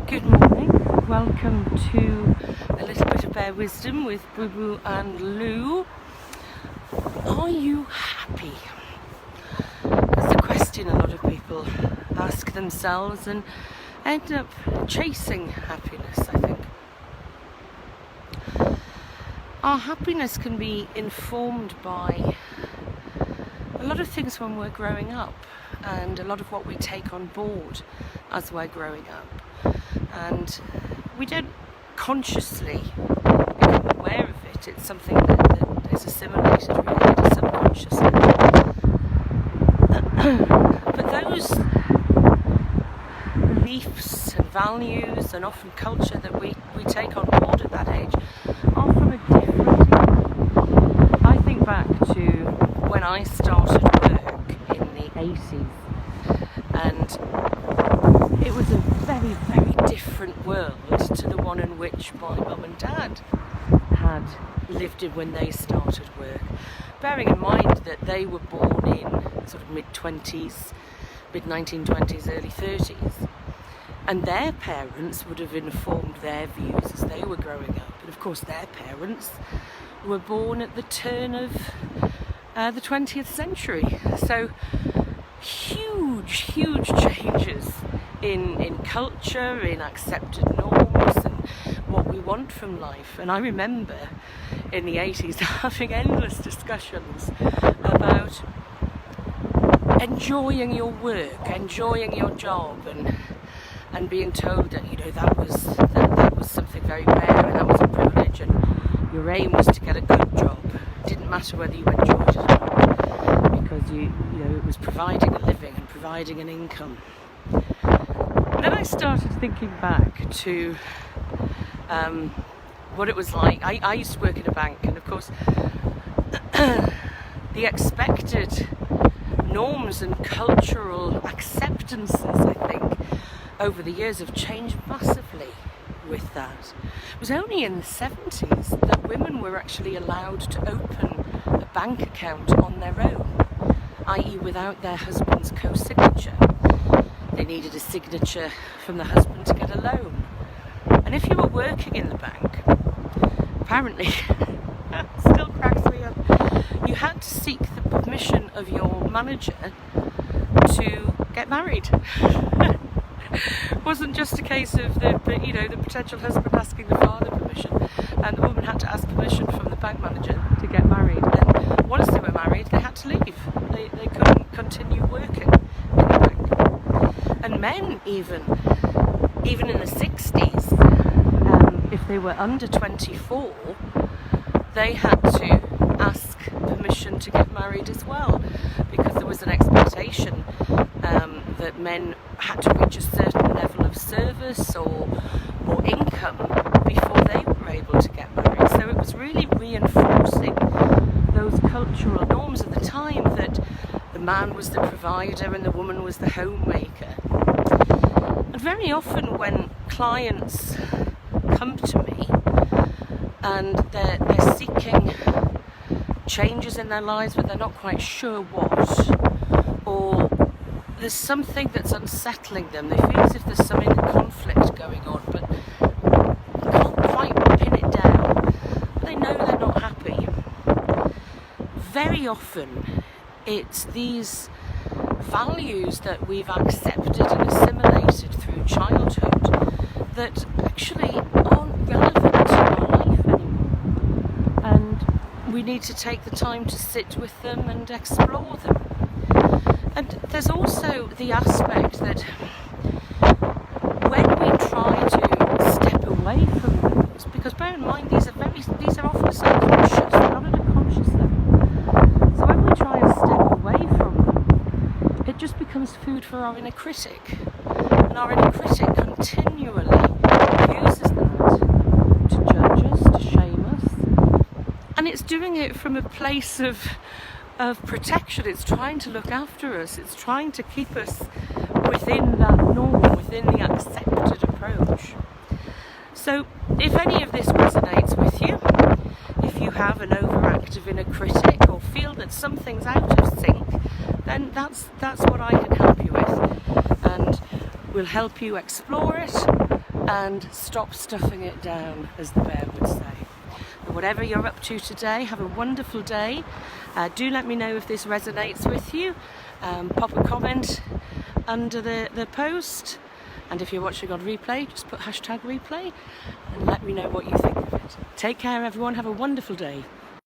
Good morning, welcome to a little bit of Bear Wisdom with BooBoo and Lou. Are you happy? That's the question a lot of people ask themselves and end up chasing happiness, I think. Our happiness can be informed by a lot of things when we're growing up and a lot of what we take on board as we're growing up. And we don't consciously become aware of it. It's something that is assimilated really at a subconscious level. But those beliefs and values and often culture that we take on board at that age are from a different era. I think back to when I started work in the 80s, and it was a very, very different world to the one in which my mum and dad had lived in when they started work. Bearing in mind that they were born in sort of mid-20s, mid-1920s, early 30s, and their parents would have informed their views as they were growing up. And of course their parents were born at the turn of the 20th century. So huge changes in culture, in accepted norms and what we want from life. And I remember in the 80s having endless discussions about enjoying your work, enjoying your job, and being told that that was something very rare and that was a privilege, and your aim was to get a good job. It didn't matter whether you enjoyed it or not, because it was providing a living and providing an income. Then I started thinking back to what it was like. I used to work in a bank, and of course the expected norms and cultural acceptances, I think, over the years have changed massively with that. It was only in the 70s that women were actually allowed to open a bank account on their own, i.e. without their husband's co-signature. They needed a signature from the husband to get a loan. And if you were working in the bank, apparently, still cracks me up, you had to seek the permission of your manager to get married. It wasn't just a case of the potential husband asking the father permission, and the woman had to ask permission from the bank manager to get married. And once they were married, they had to leave. They couldn't continue working in the bank. And men, even in the 60s, if they were under 24, they had to ask permission to get married as well, because there was an expectation that men had to reach a certain level of service or income before they were able to get married. So it was really reinforcing those cultural norms at the time, that the man was the provider and the woman was the homemaker. And very often when clients come to me and they're seeking changes in their lives but they're not quite sure what, or there's something that's unsettling them, they feel as if there's some inner conflict going on but can't quite pin it down, they know they're not happy. Very often it's these values that we've accepted and assimilated through childhood that actually aren't relevant to our life anymore, and we need to take the time to sit with them and explore them. And there's also the aspect that when we try to step away from those, because bear in mind these are often subconscious, they're not at a conscious level. So when we try and step away from them, it just becomes food for our inner critic. And our inner critic continually uses that to judge us, to shame us. And it's doing it from a place of protection. It's trying to look after us. It's trying to keep us within that norm, within the accepted approach. So if any of this resonates with you, if you have an overactive inner critic or feel that something's out of sync, then that's what I can help you with, and we'll help you explore it and stop stuffing it down, as the bear would say. But whatever you're up to today, have a wonderful day. Do let me know if this resonates with you. Pop a comment under the post, and if you're watching on replay, just put #replay and let me know what you think of it. Take care everyone, have a wonderful day.